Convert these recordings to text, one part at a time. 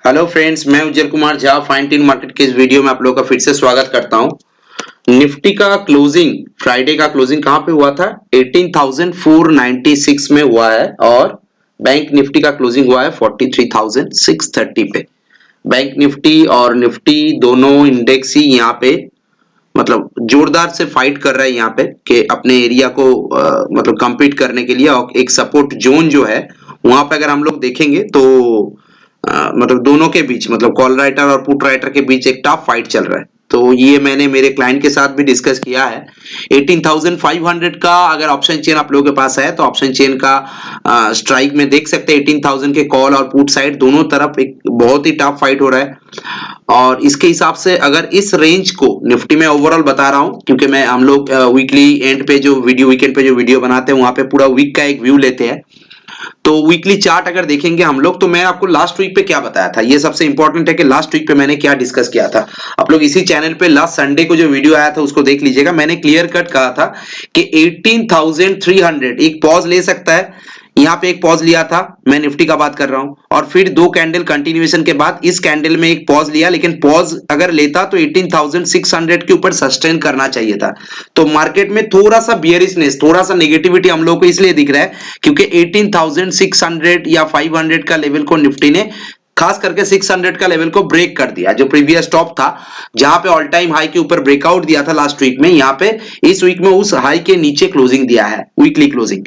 Hello friends, मैं Ujjwal Kumar Jha fine tune market के इस वीडियो में आप लोगों का फिर से स्वागत करता हूं। निफ्टी का क्लोजिंग, फ्राइडे का क्लोजिंग कहां पे हुआ था? 18,496 में हुआ है और बैंक निफ्टी का क्लोजिंग हुआ है 43,630 पे। बैंक निफ्टी और निफ्टी दोनों इंडेक्स ही यहाँ पे मतलब जोरदार से फाइट कर रहा है यहाँ पे कि अपने एरिया को मतलब compete करने के लिए। और एक सपोर्ट जोन जो है वहां पे अगर हम लोग देखेंगे तो मतलब दोनों के बीच, मतलब कॉल राइटर और पुट राइटर के बीच एक टफ फाइट चल रहा है। तो ये मैंने मेरे क्लाइंट के साथ भी डिस्कस किया है। 18,500 का अगर ऑप्शन चेन आप लोगों के पास है तो ऑप्शन चेन का स्ट्राइक में देख सकते हैं 18,000 के कॉल और पुट साइड दोनों तरफ एक बहुत ही टफ फाइट हो रहा है। और इसके हिसाब से अगर इस रेंज को निफ्टी में ओवरऑल बता रहा हूं, क्योंकि मैं हम लोग वीकली एंड पे जो वीडियो वीकेंड पे जो वीडियो बनाते हैं वहां पे पूरा वीक का एक व्यू लेते हैं। तो वीकली चार्ट अगर देखेंगे हम लोग, तो मैं आपको लास्ट वीक पे क्या बताया था, ये सबसे इंपॉर्टेंट है कि लास्ट वीक पे मैंने क्या डिस्कस किया था। आप लोग इसी चैनल पे लास्ट संडे को जो वीडियो आया था उसको देख लीजिएगा। मैंने क्लियर कट कहा था कि 18,300 एक पॉज ले सकता है। यहाँ पे एक पॉज लिया था, मैं निफ्टी का बात कर रहा हूं, और फिर दो कैंडल कंटिन्यूएशन के बाद इस कैंडल में एक पॉज लिया, लेकिन पॉज अगर लेता तो 18,600 के ऊपर सस्टेन करना चाहिए था। तो मार्केट में थोड़ा सा बियरिशनेस, थोड़ा सा नेगेटिविटी हम लोग को इसलिए दिख रहा है क्योंकि 18,600 या 500 का लेवल को निफ्टी ने खास करके 600 का लेवल को ब्रेक कर दिया। जो प्रीवियस टॉप था जहां पे ऑल टाइम हाई के ऊपर ब्रेकआउट दिया था लास्ट वीक में, यहाँ पे इस वीक में उस हाई के नीचे क्लोजिंग दिया है, वीकली क्लोजिंग।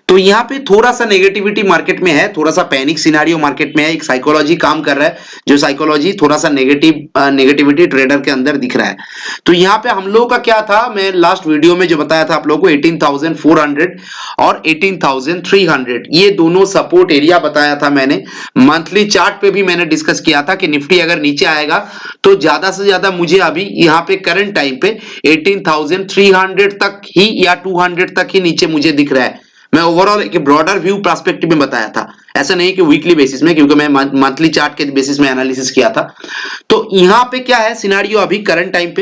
तो यहाँ पे थोड़ा सा नेगेटिविटी मार्केट में है, थोड़ा सा पैनिक सिनारियो मार्केट में है, एक साइकोलॉजी काम कर रहा है, जो साइकोलॉजी थोड़ा सा नेगेटिविटी ट्रेडर के अंदर दिख रहा है। तो यहाँ पे हम लोग का क्या था, मैं लास्ट वीडियो में जो बताया था आप लोगों को 18,400 और 18,300 ये दोनों सपोर्ट एरिया बताया था मैंने। मंथली चार्ट पे भी मैंने डिस्कस किया था कि निफ्टी अगर नीचे आएगा तो ज्यादा से ज्यादा मुझे अभी यहाँ पे करंट टाइम पे 18,300 तक ही या 200 तक ही नीचे मुझे दिख रहा है। मैं ओवरऑल एक ब्रॉडर व्यू पर्सपेक्टिव में बताया था, ऐसा नहीं कि वीकली बेसिस में, क्योंकि मैं मंथली चार्ट के बेसिस में एनालिसिस किया था। तो यहाँ पे क्या है सिनारियो, अभी करंट टाइम पे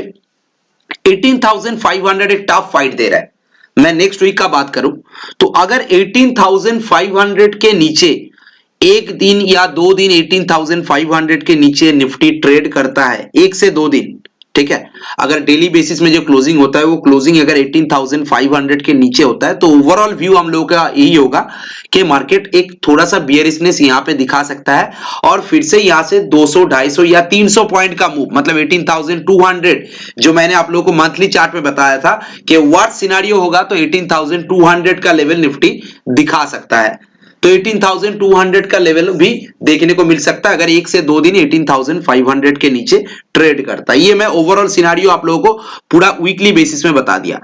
18,500 एक टफ फाइट दे रहा है। मैं नेक्स्ट वीक का बात करूं तो अगर 18,500 के नीचे एक दिन या दो दिन 18,500 के नीचे निफ्टी ट्रेड करता है, एक से दो दिन, ठीक है, अगर डेली बेसिस में जो क्लोजिंग होता है वो क्लोजिंग अगर 18,500 के नीचे होता है तो ओवरऑल व्यू हम लोगों का यही होगा कि मार्केट एक थोड़ा सा बियरिशनेस यहां पे दिखा सकता है और फिर से यहां से 200, 250 या 300 पॉइंट का मूव, मतलब 18,200 जो मैंने आप लोगों को मंथली चार्ट में बताया था कि व्हाट सिनेरियो होगा, तो 18,200 का लेवल निफ्टी दिखा सकता है। तो 18,200 का लेवल भी देखने को मिल सकता है अगर एक से दो दिन 18,500 के नीचे ट्रेड करता है। ये मैं ओवरऑल सिनारियो आप लोगों को पूरा वीकली बेसिस में बता दिया।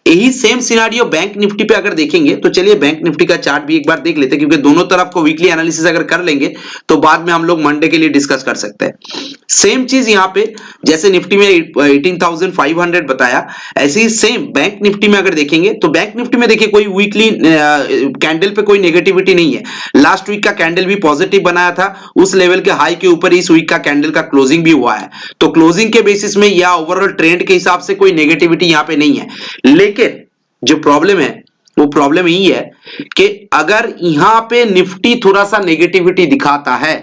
यही सेम सिनारियो बैंक निफ्टी पे अगर देखेंगे तो चलिए बैंक निफ्टी का चार्ट भी एक बार देख लेते हैं, क्योंकि दोनों तरफ को वीकली एनालिसिस अगर कर लेंगे तो बाद में हम लोग मंडे के लिए डिस्कस कर सकते हैं। सेम चीज यहाँ पे जैसे निफ्टी में 18,500 बताया, ऐसे ही सेम बैंक निफ्टी में अगर देखेंगे तो बैंक निफ्टी में देखिए कोई वीकली कैंडल पे कोई नेगेटिविटी नहीं है। लास्ट वीक का कैंडल भी पॉजिटिव बनाया था, उस लेवल के हाई के ऊपर इस वीक का कैंडल का क्लोजिंग भी हुआ है। तो क्लोजिंग के बेसिस में या ओवरऑल ट्रेंड के हिसाब से कोई नेगेटिविटी यहाँ पे नहीं है। लेकिन जो प्रॉब्लम है वो प्रॉब्लम यही है कि अगर यहां पे निफ्टी थोड़ा सा नेगेटिविटी दिखाता है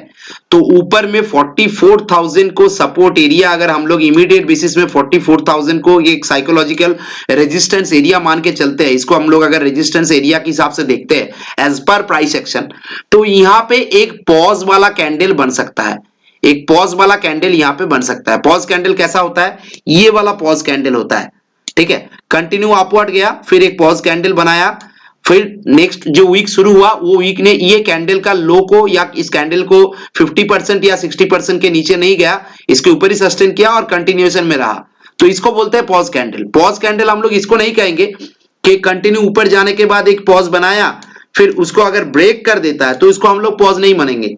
तो ऊपर में 44,000 को सपोर्ट एरिया, अगर हम लोग इमीडिएट बेसिस में 44,000 को एक साइकोलॉजिकल रेजिस्टेंस एरिया मान के चलते हैं, इसको हम लोग अगर रेजिस्टेंस एरिया के हिसाब से देखते हैं एज पर प्राइस एक्शन, तो यहां पे एक पॉज वाला कैंडल बन सकता है। एक पॉज वाला कैंडल यहां पे बन सकता है। पॉज कैंडल कैसा होता है? ये वाला पॉज कैंडल होता है, ठीक है। कंटिन्यू अपवर्ड गया, फिर एक पॉज कैंडल बनाया, फिर नेक्स्ट जो वीक शुरू हुआ वो वीक ने ये कैंडल का लो को या इस कैंडल को 50% या 60% के नीचे नहीं गया, इसके ऊपर ही सस्टेन किया और कंटिन्यूएशन में रहा, तो इसको बोलते हैं पॉज कैंडल। पॉज कैंडल हम लोग इसको नहीं कहेंगे कि कंटिन्यू ऊपर जाने के बाद एक पॉज बनाया फिर उसको अगर ब्रेक कर देता है तो इसको हम लोग पॉज नहीं मानेंगे।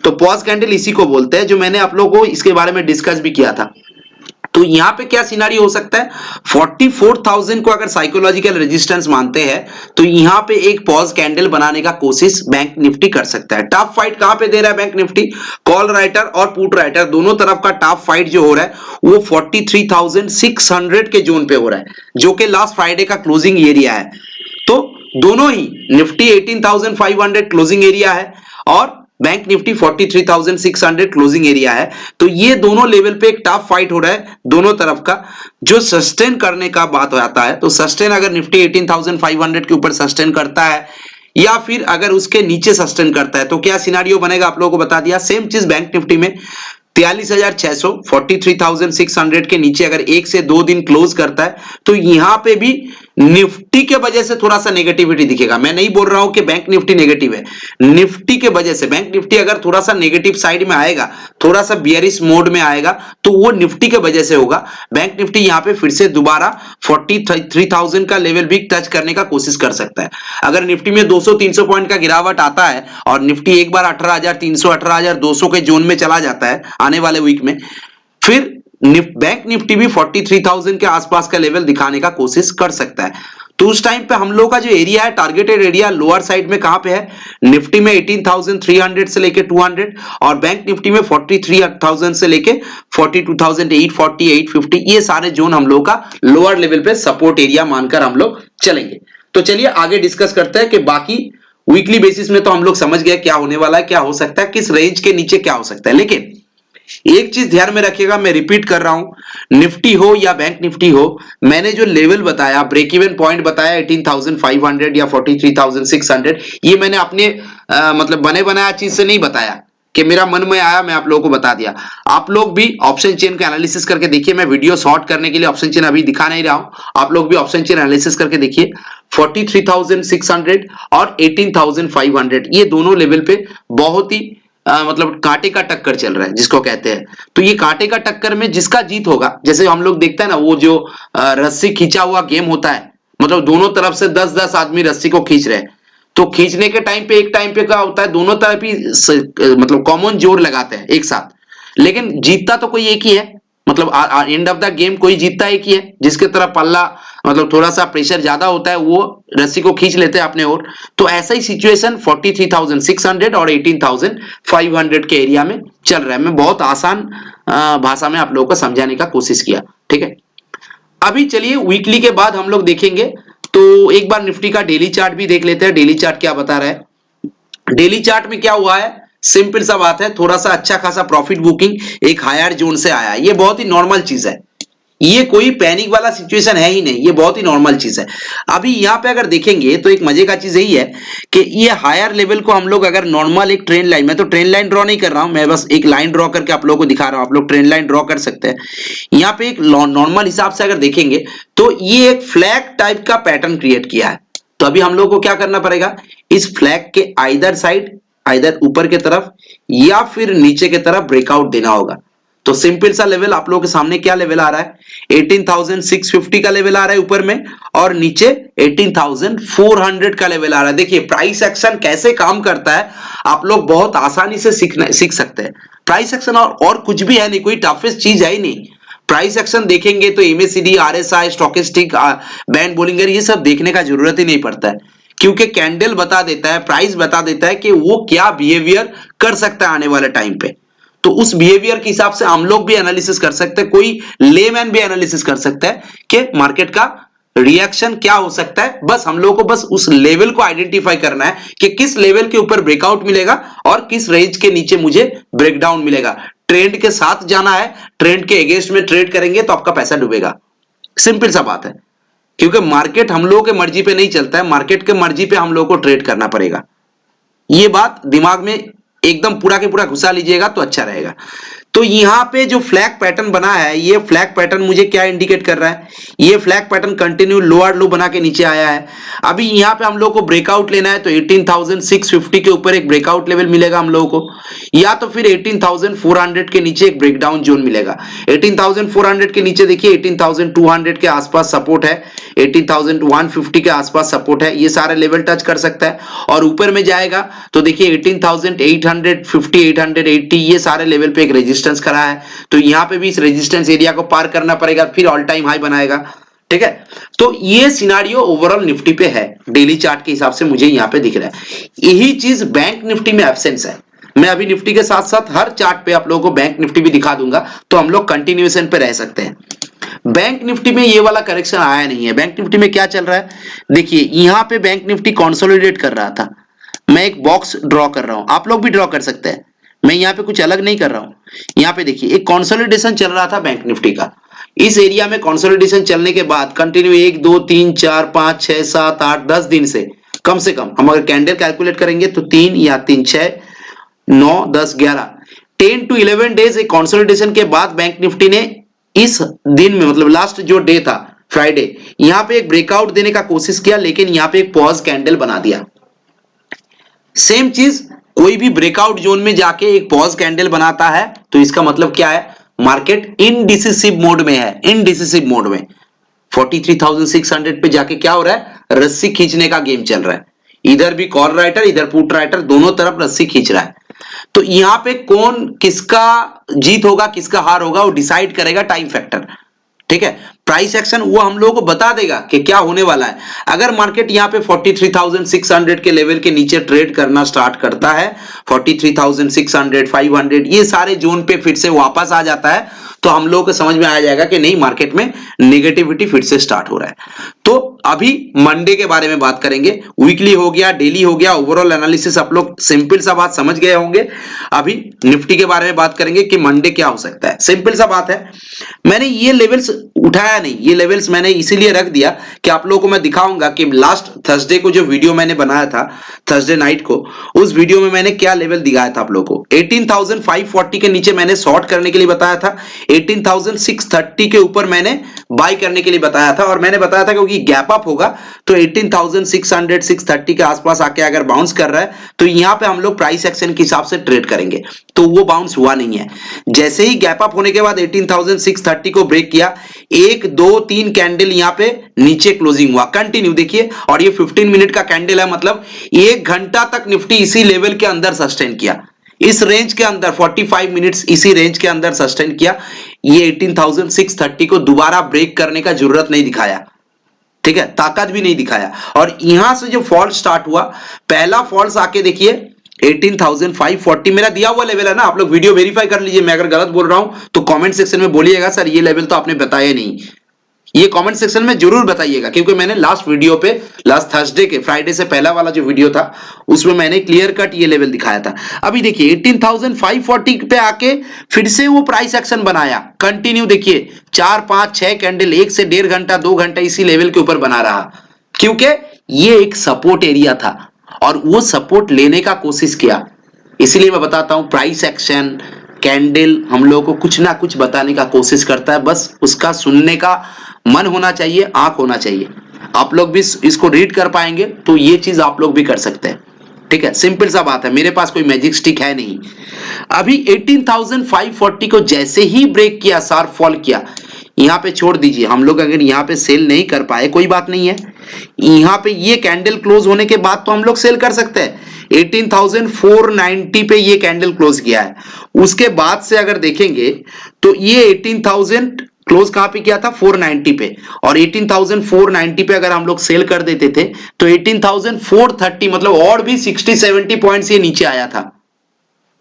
तो पॉज कैंडल इसी को बोलते हैं, जो मैंने आप लोगों को इसके बारे में डिस्कस भी किया था। तो यहां पे क्या सिनारियो हो सकता है, 44,000 को अगर साइकोलॉजिकल रेजिस्टेंस मानते हैं तो यहां पे एक पॉज कैंडल बनाने का कोशिश बैंक निफ्टी कर सकता है। टफ फाइट कहां पे दे रहा है बैंक निफ्टी? कॉल राइटर और पुट राइटर दोनों तरफ का टफ फाइट जो हो रहा है वो 43,600 के जोन पे हो रहा है, जो कि लास्ट फ्राइडे का क्लोजिंग एरिया है। तो दोनों ही निफ्टी 18,500 क्लोजिंग एरिया है और बैंक निफ्टी 43,600 क्लोजिंग एरिया है। तो ये दोनों लेवल पे एक टफ फाइट हो रहा है दोनों तरफ का। जो सस्टेन करने का बात आता है तो सस्टेन अगर निफ्टी 18,500 के ऊपर सस्टेन करता है या फिर अगर उसके नीचे सस्टेन करता है तो क्या सिनारियो बनेगा आप लोगों को बता दिया। सेम चीज बैंक निफ्टी में 43,600 43,600 के नीचे अगर 1 से 2 दिन क्लोज करता है तो यहां पे भी निफ्टी के वजह से थोड़ा सा नेगेटिविटी दिखेगा। मैं नहीं बोल रहा हूं कि बैंक निफ्टी नेगेटिव है, निफ्टी के वजह से बैंक निफ्टी अगर थोड़ा सा नेगेटिव साइड में आएगा, थोड़ा सा बियरिश मोड में आएगा तो वो निफ्टी के वजह से होगा। बैंक निफ्टी यहां पे फिर से दोबारा 43,000 का लेवल भी टच करने का कोशिश कर सकता है। अगर निफ्टी में 200-300 पॉइंट का गिरावट आता है और निफ्टी एक बार 18,300 18,200 के जोन में चला जाता है आने वाले वीक में, फिर बैंक निफ्टी भी 43,000 के आसपास का लेवल दिखाने का कोशिश कर सकता है। तो उस टाइम पे हम लोग का जो एरिया है, टारगेटेड एरिया लोअर साइड में कहां पे है, निफ्टी में 18,300 से लेके 200 और बैंक निफ्टी में 43,000 से लेके 42,840 850, ये सारे जोन हम लोग का लोअर लेवल पे सपोर्ट एरिया मानकर हम लोग चलेंगे। तो चलिए आगे डिस्कस करते हैं कि बाकी वीकली बेसिस में तो हम लोग समझ गए क्या होने वाला है, क्या हो सकता है, किस रेंज के नीचे क्या हो सकता है। लेकिन एक चीज ध्यान में रखिएगा, मैं रिपीट कर रहा हूं, निफ्टी हो या बैंक निफ्टी हो, मैंने जो लेवल बताया, ब्रेक इवन पॉइंट बताया 18,500 या 43,600, ये मैंने अपने मतलब बने बनाया चीज से नहीं बताया कि मेरा मन में आया मैं आप लोगों को बता दिया। आप लोग भी ऑप्शन चेन का एनालिसिस करके देखिए। मैं वीडियो शॉर्ट करने के लिए ऑप्शन चेन अभी दिखा नहीं रहा हूं, आप लोग भी ऑप्शन चेन एनालिसिस करके देखिए। 43,600 और 18,500 ये दोनों लेवल पे बहुत ही मतलब कांटे का टक्कर चल रहा है जिसको कहते हैं। तो ये कांटे का टक्कर में जिसका जीत होगा, जैसे हम लोग देखते हैं ना वो जो रस्सी खींचा हुआ गेम होता है, मतलब दोनों तरफ से 10-10 आदमी रस्सी को खींच रहे हैं, तो खींचने के टाइम पे एक टाइम पे क्या होता है, दोनों तरफ ही मतलब कॉमन जोर लगाते हैं एक साथ, लेकिन जीतता तो कोई एक ही है, मतलब एंड ऑफ द गेम कोई जीतता एक ही है, जिसके तरफ पल्ला मतलब थोड़ा सा प्रेशर ज्यादा होता है वो रस्सी को खींच लेते हैं अपने ओर। तो ऐसा ही सिचुएशन 43,600 और 18,500 के एरिया में चल रहा है। मैं बहुत आसान भाषा में आप लोगों को समझाने का कोशिश किया, ठीक है। अभी चलिए वीकली के बाद हम लोग देखेंगे, तो एक बार निफ्टी का डेली चार्ट भी देख लेते हैं। डेली चार्ट क्या बता रहा है। डेली चार्ट में क्या हुआ है, सिंपल सा बात है, थोड़ा सा अच्छा खासा प्रॉफिट बुकिंग एक हायर जोन से आया, ये बहुत ही नॉर्मल चीज है, ये कोई पैनिक वाला सिचुएशन है ही नहीं, ये बहुत ही नॉर्मल चीज है। अभी यहां पे अगर देखेंगे तो एक मजे का चीज यही है कि ये हायर लेवल को हम लोग अगर नॉर्मल एक ट्रेंड लाइन, मैं तो ट्रेंड लाइन ड्रॉ नहीं कर रहा हूं, मैं बस एक लाइन ड्रॉ करके आप लोगों को दिखा रहा हूं, आप लोग ट्रेंड लाइन ड्रॉ कर सकते हैं। यहां पे एक नॉर्मल हिसाब से अगर देखेंगे तो ये एक फ्लैग टाइप का पैटर्न क्रिएट किया है। तो अभी हम लोग को क्या करना पड़ेगा, इस फ्लैग के आइदर साइड, आइदर ऊपर के तरफ या फिर नीचे के तरफ ब्रेकआउट देना होगा। तो सिंपल सा लेवल आप लोगों के सामने क्या लेवल आ रहा है, 18,650 का लेवल आ रहा है ऊपर में, और नीचे 18,400 का लेवल आ रहा है। देखिए प्राइस एक्शन कैसे काम करता है आप लोग बहुत आसानी से सीख सकते हैं। प्राइस एक्शन और कुछ भी है नहीं, कोई टफेस्ट चीज है ही नहीं। प्राइस एक्शन देखेंगे तो MACD, RSI, stochastic, band Bollinger, ये सब देखने का जरूरत ही नहीं पड़ता है, क्योंकि कैंडल बता देता है, प्राइस बता देता है कि वो क्या बिहेवियर कर सकता है आने वाले टाइम पे। तो उस बिहेवियर के हिसाब से हम लोग भी एनालिसिस कर सकते हैं, कोई लेमैन भी एनालिसिस कर सकता है कि मार्केट का रिएक्शन क्या हो सकता है। बस हम लोग को बस उस लेवल को आइडेंटिफाई करना है कि किस लेवल के ऊपर ब्रेकआउट मिलेगा और किस रेंज के नीचे मुझे ब्रेकडाउन मिलेगा। ट्रेंड के साथ जाना है, ट्रेंड के अगेंस्ट में ट्रेड करेंगे तो आपका पैसा डूबेगा, सिंपल सा बात है। क्योंकि मार्केट हम लोगों के मर्जी पे नहीं चलता है, मार्केट के मर्जी पे हम लोग को ट्रेड करना पड़ेगा। ये बात दिमाग में एकदम पूरा के पूरा घुसा लीजिएगा तो अच्छा रहेगा। तो यहां पे जो फ्लैग पैटर्न बना है, ये फ्लैग पैटर्न मुझे क्या इंडिकेट कर रहा है, ये फ्लैग पैटर्न कंटिन्यू लोअर लो बना के नीचे आया है। अभी यहां पे हम लोग को ब्रेकआउट लेना है तो 18,650 के ऊपर एक ब्रेकआउट लेवल मिलेगा हम लोगों को, या तो फिर 18,400 के नीचे एक ब्रेकडाउन जोन मिलेगा। 18,400 के नीचे देखिए 18,200 के आसपास सपोर्ट है, 18,150 के आसपास सपोर्ट है, ये सारे लेवल टच कर सकता है। और ऊपर में जाएगा तो देखिए 18,850 880 ये सारे लेवल पे एक रेजिस्टेंस करा है, तो यहां पे भी इस रेजिस्टेंस एरिया को पार करना पड़ेगा, फिर ऑल टाइम हाई बनाएगा, ठीक है। तो ये सिनारियो ओवरऑल निफ्टी पे है, डेली चार्ट के हिसाब से मुझे यहां पे दिख रहा है। यही चीज बैंक निफ्टी में एब्सेंस है। मैं अभी निफ्टी के साथ साथ हर चार्ट पे आप लोगों को बैंक निफ्टी भी दिखा दूंगा, तो हम लोग कंटिन्यूएशन पे रह सकते हैं। बैंक निफ्टी में ये वाला करेक्शन आया नहीं है। बैंक निफ्टी में क्या चल रहा है, देखिए यहां पे बैंक निफ्टी कंसोलिडेट कर रहा था, मैं एक बॉक्स ड्रॉ कर रहा हूं, आप लोग भी ड्रॉ कर सकते हैं, मैं यहाँ पे कुछ अलग नहीं कर रहा हूं। यहाँ पे देखिए एक कंसोलिडेशन चल रहा था बैंक निफ्टी का, इस एरिया में कंसोलिडेशन चलने के बाद कंटिन्यू 1 2 3 4 5 6 7 8 10 दिन से कम हम अगर कैंडल कैलकुलेट करेंगे तो 3 या 3 6 9 10 11 10 to 11 डेज एक कंसोलिडेशन के बाद बैंक निफ्टी ने इस दिन में मतलब लास्ट जो डे था फ्राइडे, यहां पे एक ब्रेकआउट देने का कोशिश किया, लेकिन यहां पे एक पॉज कैंडल बना दिया। सेम चीज कोई भी ब्रेकआउट जोन में जाके एक पॉज कैंडल बनाता है तो इसका मतलब क्या है, मार्केट इनडिसिसिव मोड में है, इनडिसिसिव मोड में 43,600 पे जाके क्या हो रहा है, रस्सी खींचने का गेम चल रहा है, इधर भी कॉल राइटर इधर पुट राइटर दोनों तरफ रस्सी खींच रहा है। तो यहां पे कौन किसका जीत होगा किसका हार होगा वो डिसाइड करेगा टाइम फैक्टर, ठीक है। प्राइस एक्शन वो हम लोगों को बता देगा कि क्या होने वाला है। अगर मार्केट यहां पे 43,600 के लेवल के नीचे ट्रेड करना स्टार्ट करता है, 43,600 500 ये सारे जोन पे फिर से वापस आ जाता है, तो हम लोगों को समझ में आ जाएगा कि नहीं मार्केट में नेगेटिविटी फिर से स्टार्ट हो रहा है। तो अभी मंडे के बारे में बात करेंगे, वीकली हो गया, डेली हो गया, ओवरऑल एनालिसिस आप लोग सिंपल सा बात समझ गए होंगे। अभी निफ्टी के बारे में बात करेंगे कि मंडे क्या हो सकता है। सिंपल सा बात है, मैंने ये लेवल्स उठाया नहीं, ये लेवल्स मैंने इसीलिए रख दिया कि आप लोगों को मैं दिखाऊंगा कि लास्ट थर्सडे को जो वीडियो मैंने बनाया था थर्सडे नाइट को, उस वीडियो में मैंने क्या लेवल दिखाया था आप लोगों को। 18,540 के नीचे मैंने शॉर्ट करने के लिए बताया था, 18,630 के ऊपर मैंने बाय करने के लिए बताया था, और मैंने बताया था क्योंकि गैप अप होगा तो 18,600 630 के आसपास आके अगर बाउंस कर रहा है तो यहां पे हम लोग प्राइस एक्शन के हिसाब से ट्रेड करेंगे। तो वो बाउंस हुआ नहीं है, जैसे ही गैप अप होने के बाद 18,630 को ब्रेक किया, 1 2 3 कैंडल यहां पे नीचे क्लोजिंग हुआ कंटिन्यू देखिए, और ये 15 मिनट का कैंडल है, मतलब 1 घंटा तक निफ्टी इसी लेवल के अंदर सस्टेन किया, इस रेंज के अंदर 45 मिनट्स इसी रेंज के अंदर सस्टेन किया। ये 18,630 को दोबारा ब्रेक करने का जरूरत नहीं दिखाया, ठीक है, ताकत भी नहीं दिखाया। और यहां से जो फॉल स्टार्ट हुआ, पहला फॉल्स आके देखिए 18,540 मेरा दिया हुआ लेवल है ना, आप लोग वीडियो वेरीफाई कर लीजिए, मैं अगर गलत बोल रहा हूं तो कमेंट सेक्शन में बोलिएगा सर ये लेवल तो आपने बताया नहीं, ये कमेंट सेक्शन में जरूर बताइएगा, क्योंकि मैंने लास्ट वीडियो पे लास्ट थर्सडे के फ्राइडे से पहला वाला जो वीडियो था उसमें मैंने क्लियर कट ये लेवल दिखाया था। अभी देखिए 18,540 पे आके फिर से वो प्राइस एक्शन बनाया कंटिन्यू, देखिए 4 5 6 कैंडल 1 से 1.5 घंटा 2 घंटा इसी लेवल के ऊपर बना रहा, क्योंकि ये एक सपोर्ट एरिया था और वो सपोर्ट लेने का कोशिश किया। इसलिए मैं बताता हूं प्राइस एक्शन कैंडल हम लोगों को कुछ ना कुछ बताने का कोशिश करता है, बस उसका सुनने का मन होना चाहिए, आंख होना चाहिए। आप लोग भी इसको रीड कर पाएंगे तो ये चीज आप लोग भी कर सकते हैं, ठीक है, सिंपल सा बात है, मेरे पास कोई मैजिक स्टिक है नहीं। अभी 18,540 को जैसे ही ब्रेक किया, शार्प फॉल किया, यहां पे छोड़ दीजिए, हम लोग अगर यहां पे सेल नहीं कर पाए कोई बात नहीं है, यहां पे ये कैंडल क्लोज होने के बाद तो हम लोग सेल कर सकते हैं। 18,490 पे ये कैंडल क्लोज किया है, उसके बाद से अगर देखेंगे तो ये 18,000 क्लोज कहां पे किया था 490 पे, और 18,490 पे अगर हम लोग सेल कर देते थे तो 18,430 मतलब और भी 60-70 पॉइंट्स ये नीचे आया था,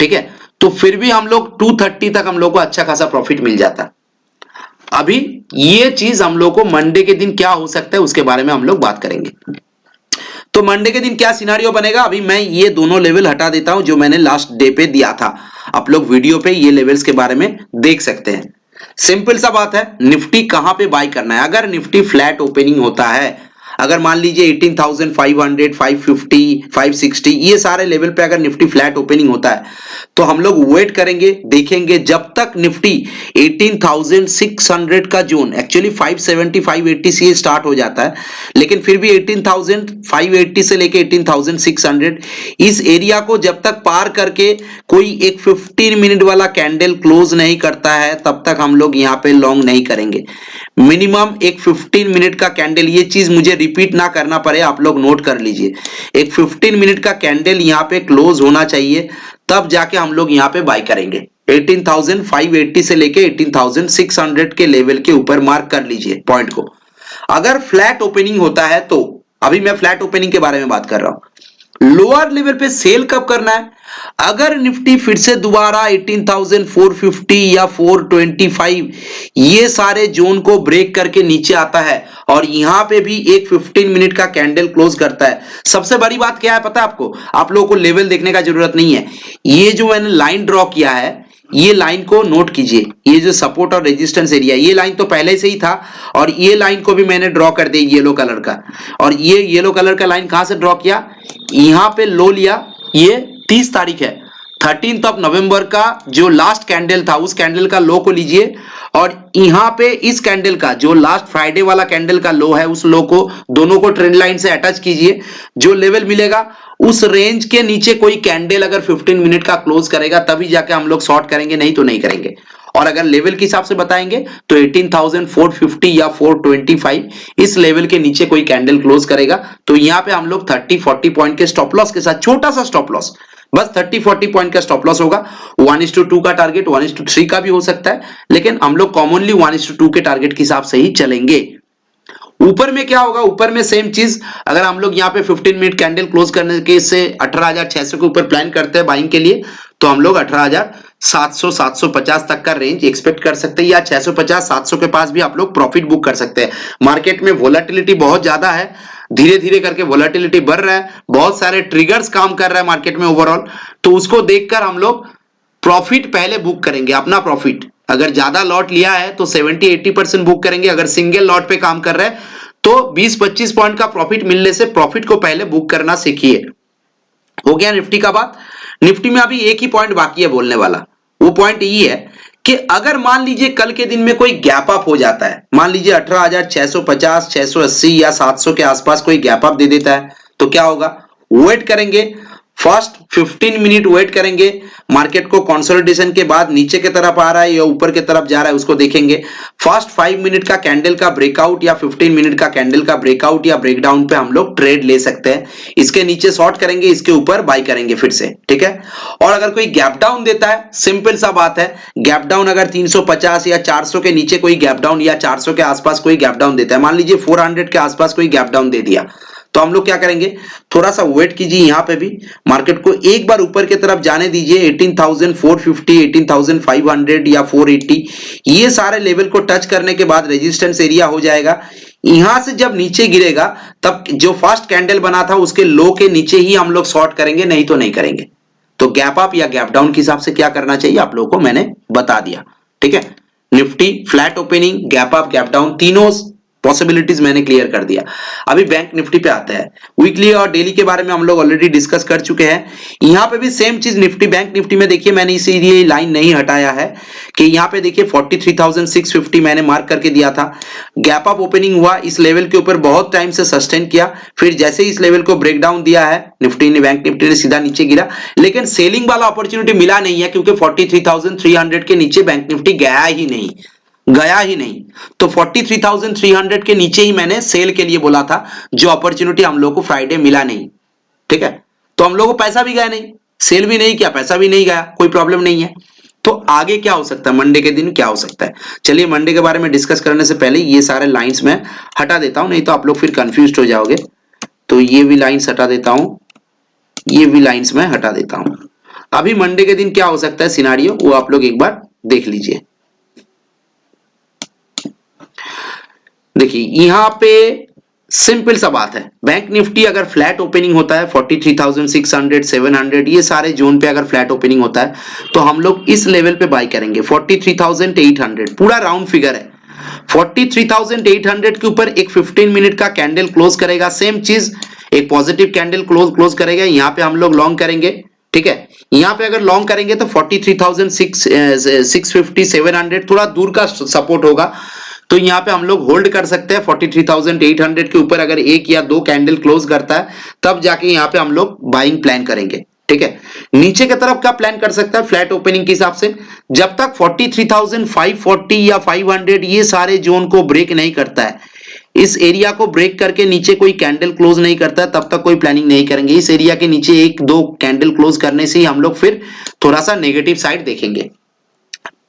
ठीक है, तो फिर भी हम लोग 230 तक हम लोग को अच्छा खासा प्रॉफिट मिल जाता। अभी ये चीज हम लोग को मंडे के दिन क्या हो सकता है उसके बारे में हम लोग बात करेंगे। तो मंडे के दिन क्या सिनारियो बनेगा, अभी मैं ये दोनों लेवल हटा देता हूं जो मैंने लास्ट डे पे दिया था, आप लोग वीडियो पे ये लेवल्स के बारे में देख सकते हैं। सिंपल सा बात है, निफ्टी कहां पे बाय करना है। अगर निफ्टी फ्लैट ओपनिंग होता है, अगर मान लीजिए 18,500 550 560 ये सारे लेवल पे अगर निफ्टी फ्लैट ओपनिंग होता है तो हम लोग वेट करेंगे, देखेंगे जब तक निफ्टी 18,600 का जोन, एक्चुअली 570 580 से स्टार्ट हो जाता है, लेकिन फिर भी 18,580 से लेके 18,600 इस एरिया को जब तक पार करके कोई एक 15 मिनट वाला कैंडल क्लोज नहीं करता है तब तक हम लोग यहाँ पे लॉन्ग नहीं करेंगे। मिनिमम एक 15 मिनट का कैंडल, ये चीज मुझे रिपीट ना करना पड़े, आप लोग नोट कर लीजिए, एक 15 मिनट का कैंडल यहाँ पे क्लोज होना चाहिए, तब जाके हम लोग यहाँ पे बाय करेंगे। 18,580 से लेके 18,600 के लेवल के ऊपर मार्क कर लीजिए पॉइंट को। अगर फ्लैट ओपनिंग होता है तो, अभी मैं फ्लैट ओपनिंग के बारे में बात कर रहा हूं, लोअर लेवल पे सेल कब करना है? अगर निफ्टी फिर से दोबारा 18,450 या 425 ये सारे जोन को ब्रेक करके नीचे आता है और यहां पे भी एक 15 मिनट का कैंडल क्लोज करता है। सबसे बड़ी बात क्या है पता है आपको? आप लोगों को लेवल देखने का जरूरत नहीं है। ये जो मैंने लाइन ड्रॉ किया है, ये लाइन को नोट कीजिए। ये जो सपोर्ट और रेजिस्टेंस एरिया, ये लाइन तो पहले से ही था और ये लाइन को भी मैंने ड्रॉ कर दिया येलो कलर का। और ये येलो कलर का लाइन कहां से ड्रॉ किया? यहां पे लो लिया। ये 30 तारीख है, 13 नवंबर का जो लास्ट कैंडल था उस कैंडल का लो को लीजिए और यहां पे इस कैंडल का जो लास्ट फ्राइडे वाला कैंडल का लो है उस लो को, दोनों को ट्रेंड लाइन से अटैच कीजिए। जो लेवल मिलेगा उस रेंज के नीचे कोई कैंडल अगर 15 मिनट का क्लोज करेगा तभी जाके हम लोग शॉर्ट करेंगे, नहीं तो नहीं करेंगे। और अगर लेवल के हिसाब से बताएंगे तो 18,450 या 425 इस लेवल के नीचे कोई कैंडल क्लोज करेगा तो यहां पे हम लोग 30-40 पॉइंट के स्टॉप लॉस के साथ, छोटा सा स्टॉप लॉस, बस 30-40 पॉइंट का स्टॉप लॉस होगा। 1:2 का टारगेट 1:3 का भी हो सकता है, लेकिन हम लोग कॉमनली 1:2 के टारगेट के हिसाब से ही चलेंगे। ऊपर में क्या होगा? ऊपर में सेम चीज, अगर हम लोग यहाँ पे 15 मिनट कैंडल क्लोज करने के से 18,600 के ऊपर प्लान करते हैं बाइंग के लिए, तो हम लोग 18,700 750 तक का रेंज एक्सपेक्ट कर सकते हैं, या 650 700 के पास भी आप लोग प्रॉफिट बुक कर सकते हैं। मार्केट में वोलेटिलिटी बहुत ज्यादा है, धीरे धीरे करके वोलेटिलिटी बढ़ रहा है, बहुत सारे ट्रिगर्स काम कर रहा है मार्केट में ओवरऑल, तो उसको देखकर हम लोग प्रॉफिट पहले बुक करेंगे। अपना प्रॉफिट अगर ज्यादा लॉट लिया है तो 70-80% बुक करेंगे। अगर सिंगल लॉट पे काम कर रहे हैं तो 20-25 पॉइंट का प्रॉफिट मिलने से प्रॉफिट को पहले बुक करना सीखिए। हो गया निफ्टी का बात। निफ्टी में अभी एक ही पॉइंट बाकी है बोलने वाला, वो पॉइंट ये है कि अगर मान लीजिए कल के दिन में कोई गैप अप हो जाता है, मान लीजिए 18,650 680 या 700 के आसपास कोई गैप अप दे देता है, तो क्या होगा? वेट करेंगे, फर्स्ट 15 मिनट वेट करेंगे, मार्केट को कंसोलिडेशन के बाद नीचे की तरफ आ रहा है या ऊपर की तरफ जा रहा है उसको देखेंगे। फर्स्ट 5 मिनट का कैंडल का ब्रेकआउट या 15 मिनट का कैंडल का ब्रेकआउट या ब्रेकडाउन पे हम लोग ट्रेड ले सकते हैं। इसके नीचे शॉर्ट करेंगे, इसके ऊपर बाय करेंगे फिर से, ठीक है। और अगर कोई गैप डाउन देता है, सिंपल सा बात है, गैप डाउन अगर 350 या 400 के नीचे कोई गैप डाउन या 400 के आसपास कोई गैप डाउन देता है, मान लीजिए 400 के आसपास कोई गैप डाउन दे दिया, तो हम लोग क्या करेंगे? थोड़ा सा वेट कीजिए, यहां पे भी मार्केट को एक बार ऊपर की तरफ जाने दीजिए। 18,450 18,500 या 480 ये सारे लेवल को टच करने के बाद रेजिस्टेंस एरिया हो जाएगा। यहां से जब नीचे गिरेगा तब जो फर्स्ट कैंडल बना था उसके लो के नीचे ही हम लोग शॉर्ट करेंगे, नहीं तो नहीं करेंगे। तो गैप अप या गैप डाउन के हिसाब से क्या करना चाहिए आप लोगों को मैंने बता दिया, ठीक है। Nifty flat opening, gap up, gap down, तीनों पॉसिबिलिटीज मैंने क्लियर कर दिया। अभी बैंक निफ्टी पे आता है। वीकली और डेली के बारे में हम लोग ऑलरेडी डिस्कस कर चुके हैं। यहां पे भी सेम चीज निफ्टी बैंक निफ्टी में देखिए, मैंने इसीलिए लाइन नहीं हटाया है कि यहां पे देखिए 43,650 मैंने मार्क करके दिया था। गैप अप ओपनिंग हुआ, इस लेवल के ऊपर बहुत टाइम से सस्टेन किया, फिर जैसे ही इस लेवल को ब्रेक डाउन दिया है निफ्टी ने, बैंक निफ्टी ने सीधा नीचे गिरा, लेकिन सेलिंग वाला अपॉर्चुनिटी मिला नहीं है क्योंकि 43,300 के नीचे बैंक निफ्टी गया ही नहीं। तो 43,300 के नीचे ही मैंने सेल के लिए बोला था, जो अपॉर्चुनिटी हम लोग को फ्राइडे मिला नहीं, ठीक है। तो हम लोग को पैसा भी गया नहीं, सेल भी नहीं किया, पैसा भी नहीं गया, कोई प्रॉब्लम नहीं है। तो आगे क्या हो सकता है, मंडे के दिन क्या हो सकता है? चलिए मंडे के बारे में डिस्कस करने से पहले ये सारे लाइंस में हटा देता हूं, नहीं तो आप लोग फिर कंफ्यूज हो जाओगे। तो ये भी लाइंस हटा देता हूं, ये भी लाइंस में हटा देता हूं। अभी मंडे के दिन क्या हो सकता है सिनारियो, वो आप लोग एक बार देख लीजिए। देखिए यहां पे सिंपल सा बात है, बैंक निफ्टी अगर फ्लैट ओपनिंग होता है 43,600 700 ये सारे जोन पे अगर फ्लैट ओपनिंग होता है तो हम लोग इस लेवल पे बाय करेंगे 43,800, पूरा राउंड फिगर है। 43,800 के ऊपर एक 15 मिनट का कैंडल क्लोज करेगा, सेम चीज एक पॉजिटिव कैंडल क्लोज करेगा, यहां पे हम लोग लॉन्ग करेंगे, ठीक है। यहां पे अगर लॉन्ग करेंगे तो 43,650 700 थोड़ा दूर का सपोर्ट होगा, तो यहाँ पे हम लोग होल्ड कर सकते हैं। 43,800 के ऊपर अगर एक या दो कैंडल क्लोज करता है तब जाके यहाँ पे हम लोग बाइंग प्लान करेंगे, ठीक है। नीचे की तरफ क्या प्लान कर सकता है फ्लैट ओपनिंग के हिसाब से, जब तक 43,540 या 500 ये सारे जोन को ब्रेक नहीं करता है, इस एरिया को ब्रेक करके नीचे कोई कैंडल क्लोज नहीं करता है, तब तक कोई प्लानिंग नहीं करेंगे। इस एरिया के नीचे एक दो कैंडल क्लोज करने से ही हम लोग फिर थोड़ा सा नेगेटिव साइड देखेंगे।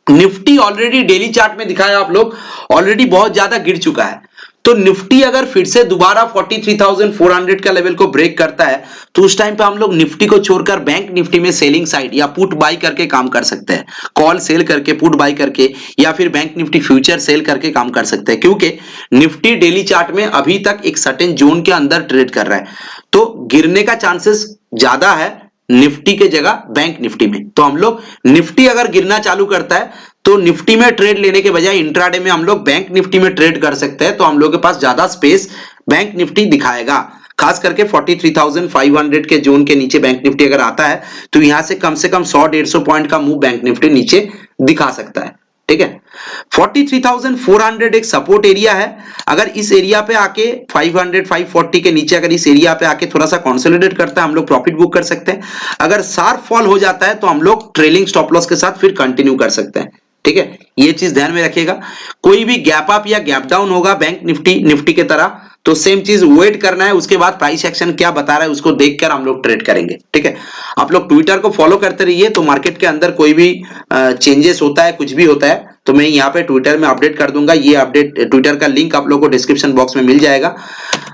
निफ्टी ऑलरेडी डेली चार्ट में दिखाया आप लोग, ऑलरेडी बहुत ज्यादा गिर चुका है, तो निफ्टी अगर फिर से दोबारा 43,400 का लेवल को ब्रेक करता है तो उस टाइम पे हम लोग निफ्टी को छोड़कर बैंक निफ्टी में सेलिंग साइड या पुट बाई करके काम कर सकते हैं, कॉल सेल करके, पुट बाई करके, या फिर बैंक निफ्टी फ्यूचर सेल करके काम कर सकते हैं, क्योंकि निफ्टी डेली चार्ट में अभी तक एक सर्टेन जोन के अंदर ट्रेड कर रहा है, तो गिरने का चांसेस ज्यादा है निफ्टी के जगह बैंक निफ्टी में। तो हम लोग निफ्टी अगर गिरना चालू करता है तो निफ्टी में ट्रेड लेने के बजाय इंट्राडे में हम लोग बैंक निफ्टी में ट्रेड कर सकते हैं, तो हम लोग के पास ज्यादा स्पेस बैंक निफ्टी दिखाएगा। खास करके 43,500 के जोन के नीचे बैंक निफ्टी अगर आता है तो यहां से कम 100-150 पॉइंट का मूव बैंक निफ्टी नीचे दिखा सकता है। ठीक है, 43,400 एक सपोर्ट एरिया है। अगर इस एरिया पे आके 500-540 के नीचे अगर इस एरिया पे आके थोड़ा सा कंसोलिडेट करता है, हम लोग प्रॉफिट बुक कर सकते हैं। अगर शार्प फॉल हो जाता है तो हम लोग ट्रेलिंग स्टॉप लॉस के साथ फिर कंटिन्यू कर सकते हैं। ठीक है, ये चीज ध्यान में रखिएगा। कोई भी गैप अप या गैप डाउन होगा बैंक निफ्टी के तरह, तो सेम चीज वेट करना है, उसके बाद प्राइस एक्शन क्या बता रहा है उसको देखकर हम लोग ट्रेड करेंगे। ठीक है, आप लोग ट्विटर को फॉलो करते रहिए, तो मार्केट के अंदर कोई भी चेंजेस होता है, कुछ भी होता है, तो मैं यहाँ पे ट्विटर में अपडेट कर दूंगा। ये अपडेट ट्विटर का लिंक आप लोग को डिस्क्रिप्शन बॉक्स में मिल जाएगा।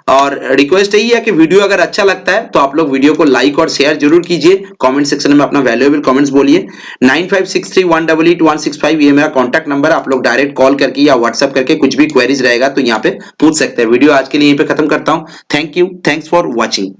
और रिक्वेस्ट यही है कि वीडियो अगर अच्छा लगता है तो आप लोग वीडियो को लाइक और शेयर जरूर कीजिए। कमेंट सेक्शन में अपना वैल्यूएबल कमेंट्स बोलिए। 9563188165 ये मेरा कॉन्टैक्ट नंबर है, आप लोग डायरेक्ट कॉल करके या व्हाट्सएप करके कुछ भी क्वेरीज रहेगा तो यहाँ पे पूछ सकते हैं। वीडियो आज के लिए यहीं पे खत्म करता हूँ। Thank you, thanks for watching.